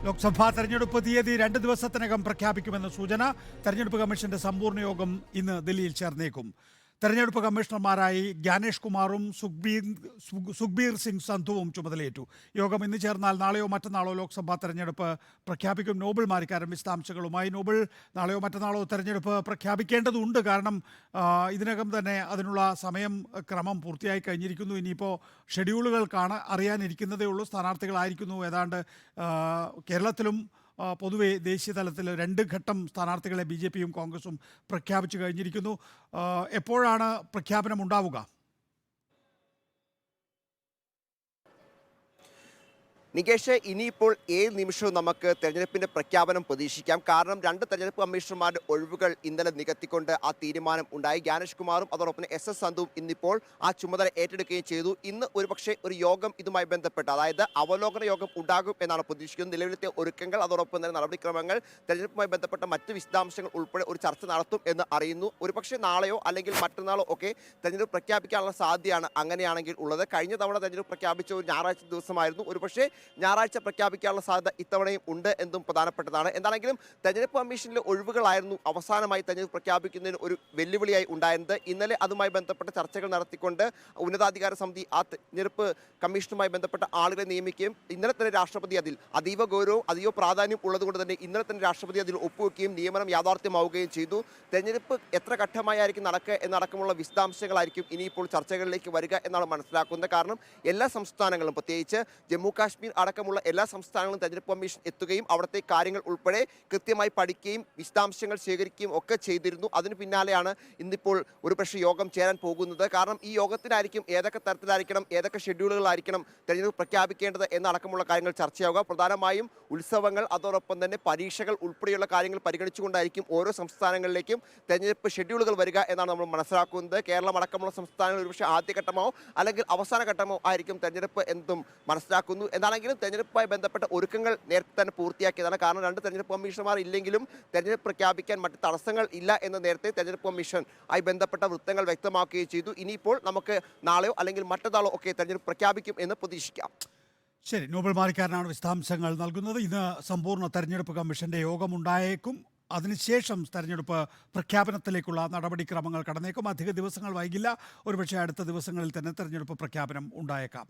ലോക്സഭാ തെരഞ്ഞെടുപ്പ് തീയതി 2 ദിവസത്തിനകം പ്രഖ്യാപിക്കുമെന്ന സൂചന. തെരഞ്ഞെടുപ്പ് കമ്മീഷന്റെ സമ്പൂർണ്ണ യോഗം ഇന്ന് ദില്ലിയിൽ ചേർന്നേക്കും. തെരഞ്ഞെടുപ്പ് കമ്മീഷണർമാരായി ജ്ഞാനേഷ് കുമാറും സുഖ്ബീർ സിംഗ് സന്ധുവും ചുമതലയേറ്റു. യോഗം ഇന്ന് ചേർന്നാൽ നാളെയോ മറ്റന്നാളോ ലോക്സഭാ തെരഞ്ഞെടുപ്പ് പ്രഖ്യാപിക്കും. നോബിൾ മാരിക്കാരൻ വിശദാംശങ്ങളുമായി. നോബിൾ, നാളെയോ മറ്റന്നാളോ തെരഞ്ഞെടുപ്പ് പ്രഖ്യാപിക്കേണ്ടതുണ്ട്. കാരണം ഇതിനകം തന്നെ അതിനുള്ള സമയം ക്രമം പൂർത്തിയായി കഴിഞ്ഞിരിക്കുന്നു. ഇനിയിപ്പോൾ ഷെഡ്യൂളുകൾ അറിയാനിരിക്കുന്നതേ ഉള്ളൂ. സ്ഥാനാർത്ഥികളായിരിക്കുന്നു ഏതാണ്ട് കേരളത്തിലും പൊതുവെ ദേശീയ തലത്തിൽ 2 ഘട്ടം സ്ഥാനാർത്ഥികളെ BJPയും കോൺഗ്രസും പ്രഖ്യാപിച്ചു കഴിഞ്ഞിരിക്കുന്നു. എപ്പോഴാണ് പ്രഖ്യാപനം ഉണ്ടാവുക? നികേഷ്, ഇനിയിപ്പോൾ ഏത് നിമിഷവും നമുക്ക് തെരഞ്ഞെടുപ്പിന്റെ പ്രഖ്യാപനം പ്രതീക്ഷിക്കാം. കാരണം 2 തെരഞ്ഞെടുപ്പ് കമ്മീഷണർമാരുടെ ഒഴിവുകൾ ഇന്നലെ നികത്തിക്കൊണ്ട് ആ തീരുമാനം ഉണ്ടായി. ജ്ഞാനേഷ് കുമാറും അതോടൊപ്പം SS സന്ധുവും ഇന്നിപ്പോൾ ആ ചുമതല ഏറ്റെടുക്കുകയും ചെയ്തു. ഇന്ന് ഒരുപക്ഷെ ഒരു യോഗം ഇതുമായി ബന്ധപ്പെട്ട്, അതായത് അവലോകന യോഗം ഉണ്ടാകും എന്നാണ് പ്രതീക്ഷിക്കുന്നത്. നിലവിലത്തെ ഒരുക്കങ്ങൾ, അതോടൊപ്പം തന്നെ നടപടിക്രമങ്ങൾ, തെരഞ്ഞെടുപ്പുമായി ബന്ധപ്പെട്ട മറ്റ് വിശദാംശങ്ങൾ ഉൾപ്പെടെ ഒരു ചർച്ച നടത്തും എന്ന് അറിയുന്നു. ഒരുപക്ഷെ നാളെയോ അല്ലെങ്കിൽ മറ്റന്നാളോ ഒക്കെ തെരഞ്ഞെടുപ്പ് പ്രഖ്യാപിക്കാനുള്ള സാധ്യതയാണ് അങ്ങനെയാണെങ്കിൽ ഉള്ളത്. കഴിഞ്ഞ തവണ തെരഞ്ഞെടുപ്പ് പ്രഖ്യാപിച്ച ഒരു ഞായറാഴ്ച ദിവസമായിരുന്നു. ഒരുപക്ഷെ ഞായറാഴ്ച പ്രഖ്യാപിക്കാനുള്ള സാധ്യത ഇത്തവണയും ഉണ്ട് എന്നും പ്രധാനപ്പെട്ടതാണ്. എന്താണെങ്കിലും തെരഞ്ഞെടുപ്പ് കമ്മീഷനിലെ ഒഴിവുകളായിരുന്നു അവസാനമായി തെരഞ്ഞെടുപ്പ് പ്രഖ്യാപിക്കുന്നതിന് ഒരു വെല്ലുവിളിയായി ഉണ്ടായിരുന്നത്. ഇന്നലെ അതുമായി ബന്ധപ്പെട്ട ചർച്ചകൾ നടത്തിക്കൊണ്ട് ഉന്നതാധികാര സമിതി ആ തെരഞ്ഞെടുപ്പ് കമ്മീഷനുമായി ബന്ധപ്പെട്ട ആളുകളെ നിയമിക്കുകയും ഇന്നലെ തന്നെ രാഷ്ട്രപതി അതിൽ അതീവ ഗൗരവവും അതീവ പ്രാധാന്യം ഉള്ളതുകൊണ്ട് തന്നെ ഇന്നലെ തന്നെ രാഷ്ട്രപതി അതിൽ ഒപ്പുവെക്കുകയും നിയമനം യാഥാർത്ഥ്യമാവുകയും ചെയ്തു. തെരഞ്ഞെടുപ്പ് എത്ര ഘട്ടമായിരിക്കും നടക്കുക എന്നടക്കമുള്ള വിശദാംശങ്ങളായിരിക്കും ഇനിയിപ്പോൾ ചർച്ചകളിലേക്ക് വരിക എന്നാണ് മനസ്സിലാക്കുന്നത്. കാരണം എല്ലാ സംസ്ഥാനങ്ങളും, പ്രത്യേകിച്ച് ജമ്മു കാശ്മീർ അടക്കമുള്ള എല്ലാ സംസ്ഥാനങ്ങളും തെരഞ്ഞെടുപ്പ് കമ്മീഷൻ എത്തുകയും അവിടുത്തെ കാര്യങ്ങൾ ഉൾപ്പെടെ കൃത്യമായി പഠിക്കുകയും വിശദാംശങ്ങൾ ശേഖരിക്കുകയും ഒക്കെ ചെയ്തിരുന്നു. അതിന് പിന്നാലെയാണ് ഇന്നിപ്പോൾ ഒരുപക്ഷെ യോഗം ചേരാൻ പോകുന്നത്. കാരണം ഈ യോഗത്തിലായിരിക്കും ഏതൊക്കെ തരത്തിലായിരിക്കണം, ഏതൊക്കെ ഷെഡ്യൂളുകളായിരിക്കണം തെരഞ്ഞെടുപ്പ് പ്രഖ്യാപിക്കേണ്ടത് എന്നടക്കമുള്ള കാര്യങ്ങൾ ചർച്ചയാവുക. പ്രധാനമായും ഉത്സവങ്ങൾ, അതോടൊപ്പം തന്നെ പരീക്ഷകൾ ഉൾപ്പെടെയുള്ള കാര്യങ്ങൾ പരിഗണിച്ചുകൊണ്ടായിരിക്കും ഓരോ സംസ്ഥാനങ്ങളിലേക്കും തെരഞ്ഞെടുപ്പ് ഷെഡ്യൂളുകൾ വരിക എന്നാണ് നമ്മൾ മനസ്സിലാക്കുന്നത്. കേരളം അടക്കമുള്ള സംസ്ഥാനങ്ങൾ ഒരുപക്ഷെ ആദ്യഘട്ടമോ അല്ലെങ്കിൽ അവസാന ഘട്ടമോ ആയിരിക്കും തെരഞ്ഞെടുപ്പ് എന്നും മനസ്സിലാക്കുന്നു. എന്താണെങ്കിലും തെരഞ്ഞെടുപ്പുമായി ബന്ധപ്പെട്ട ഒരുക്കങ്ങൾ നേരത്തെ തന്നെ പൂർത്തിയാക്കിയതാണ്. കാരണം 2 തെരഞ്ഞെടുപ്പ് കമ്മീഷണർമാർ ഇല്ലെങ്കിലും തെരഞ്ഞെടുപ്പ് പ്രഖ്യാപിക്കാൻ മറ്റ് തടസ്സങ്ങൾ ഇല്ല എന്ന് നേരത്തെ തെരഞ്ഞെടുപ്പ് കമ്മീഷൻ ആയി ബന്ധപ്പെട്ട വൃത്തങ്ങൾ വ്യക്തമാക്കുകയും ചെയ്തു. ഇനിയിപ്പോൾ നമുക്ക് നാളെയോ അല്ലെങ്കിൽ മറ്റന്നാളോ ഒക്കെ തെരഞ്ഞെടുപ്പ് പ്രഖ്യാപിക്കും എന്ന് പ്രതീക്ഷിക്കാം. ശരി, നോബിൾ മാരിക്കാരനാണ് വിശദാംശങ്ങൾ നൽകുന്നത്. ഇന്ന് സമ്പൂർണ്ണ തെരഞ്ഞെടുപ്പ് കമ്മീഷന്റെ യോഗമുണ്ടായേക്കും. അതിനുശേഷം തെരഞ്ഞെടുപ്പ് പ്രഖ്യാപനത്തിലേക്കുള്ള നടപടിക്രമങ്ങൾ കടന്നേക്കും. അധിക ദിവസങ്ങൾ വൈകില്ല. ഒരുപക്ഷെ അടുത്ത ദിവസങ്ങളിൽ തന്നെ തെരഞ്ഞെടുപ്പ് പ്രഖ്യാപനം ഉണ്ടായേക്കാം.